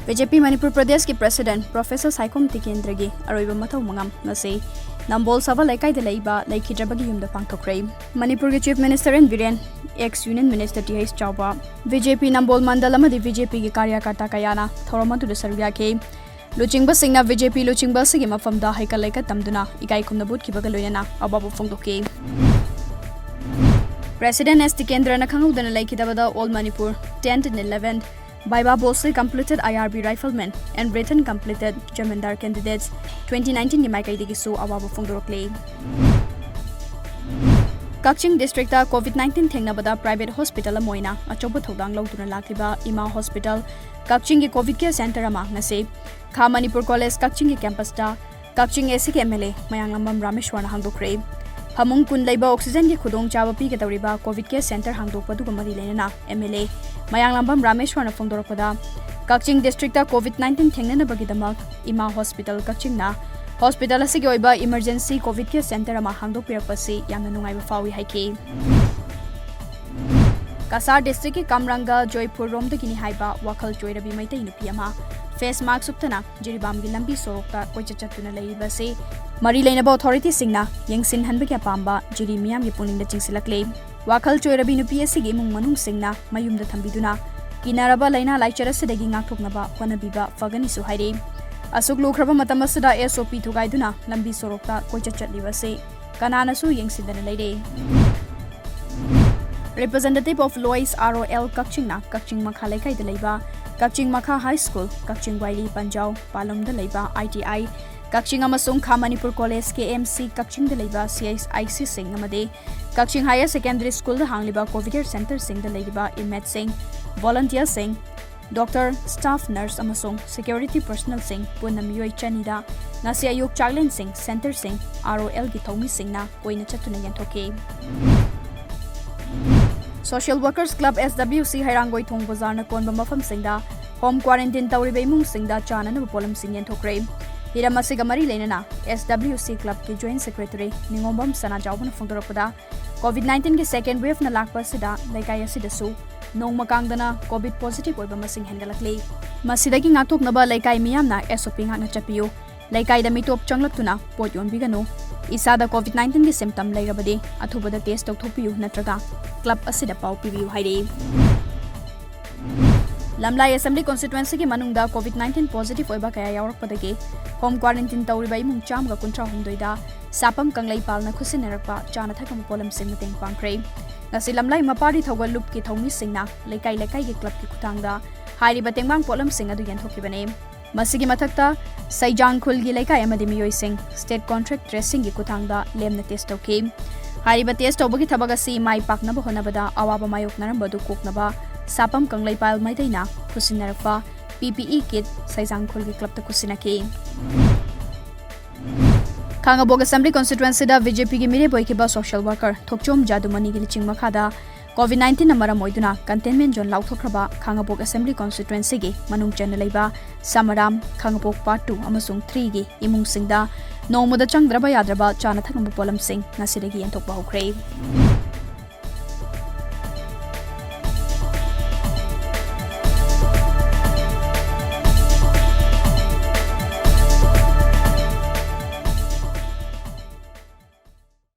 BJP Manipur Pradesh ki President Professor Saikom Tikendra gi aroiba mathau mangam ngasi Nambol Sava Laikai de Laiba Laikidrabagi Yumda Pangtokre Manipur ki Chief Minister and Viren ex-Union Minister T.H. Chauba BJP Nambol Mandalama di BJP ki Karyakarta Kayana Thoramatu de Sarvya ke Luchingba Singna BJP Luchingba Sigi Mafamda Haikalaika Tamduna Ikai Kumnabut Kibagaloyana Ababu Fongdoke President S. Tikendra Nakangudana Laikidabada All Manipur 10th and 11th Baiba Bosley completed IRB rifleman and Britain completed Jamindar candidates 2019 ni Maikai Digisu Awabu Fongdorokle. Kaching District COVID-19 Tengnabada Private Hospital Amoina, a Chobo Todang Lautuna Lakiba, Ima Hospital, Kaching COVID Care Center Ama Nase, Ka Manipur College Kaching Campus Da, Kaching Esik MLA, Mayangambam Rameshwana Hangdokre. Hamung kun leiba oxygen ki khudong chawa pi ketawriba COVID care center hangdokpa du mari lenana MLA Mayanglambam Rameshwarna Fongdorpada Kaching district ta COVID-19 thengnana bagidamak Ima Hospital Kaching na hospital asigi oiba emergency COVID care center ama hangdokpirapasi yamna nungai fawi haike Kasar district ki Kamranga Joypur rom dagini haiba wakhal choirabi maitai nupi ama face mask suptana jiribam gi lambi sorokta koichatuna leibase Mari Lainaba authority singna Yangsin Hanbaki Pamba, Jiri Miam Yipuning the Chingsilakle, Wakal Choirabinu PSC Gamung Manung Singna, Mayum the Tambiduna, Kinaraba Laina Laichara Sedaging Aknaba, Wanabiba, Fagani Suhaide, Asuk Lukraba Matamasada SOP to Gaiduna, Lambi Sorokta, Koichat Livase, Kanana Su Yangsin the Lady. Representative of Lois ROL Kachingna, Kaching Makaleka de Leba, Kaching Maka High School, Kaching Waili Panjau, Palom de Leba, ITI, Kaching Amasung Ka Manipur College KMC Kaching de Leba CIC Singh Amade Kaching Higher Secondary School the Hangliba COVID Care Center Singh de Leba Inmet Singh Volunteer Singh Doctor Staff Nurse Amasung Security Personnel Singh Punamiyoi Chanida Nasi Ayuk Chaglin Singh Center Singh ROL Gitomi Singh na Koina Chatuna Yantoke Social Workers Club SWC Hairangoi Thong Bazar na Konba Mafam Singda Home Quarantine Tauribe Mung Singda Chana na Polam Singh Yantokre Hiramasiga Mari Lenana, SWC Club ki Joint Secretary, Ningombam Sana Jauban Fongdoropada, COVID-19 ki second wave na lakpa sida, Laikaya Sidasu, Nong Makangdana, COVID positive Oba Masing Hengalakli. Masidagi Ngatok Naba Laikai Miam na SOP Hana Chapio, Laikai da Mitop Changlaptuna, Port Yon Bigano, Isada COVID-19 ki symptom Lairabade, Atubada test of Topiu Natraga, Club Asida Pau PVU Haide. Lamlai Assembly Constituency ki manungda COVID-19 positive oiba kaya yawark padage home quarantine tawribai mung cham ga kuntra humdoida sapam kanglai palna khusinerakpa chana thakam polam sing mateng pangkre ngasi lamlai mapari thogal lup ki thomi singna lekai lekai ki club ki khutangda hairi batengmang polam sing adu yanthokibane masigi mathakta saijang khul gi lekai amadi miyoi sing state contract tracing gi khutangda lemna test toke hairi ba test obagi thabaga si mai pakna ba honabada awaba mayok naram badu koknaba Sapam Kanglai Pile Maitaina, Kusinarfa, PPE kit, Saizang Kulgi Club to Kusinaki. Kangabog Assembly Constituency da VJP Gimire Boykiba Social Worker, Tokchom Jadumani Giliching Makada, COVID-19 Namara Moiduna, Containment John Lautokraba, Kangabog Assembly Constituency, Manung Janalaiba, Samaram, Kangabog Part 2, Amasung 3 gi, Imung Singda, No Mudachang Draba Yadraba, Chanatham Polam Sing, Nasirigi and Tokba Crave.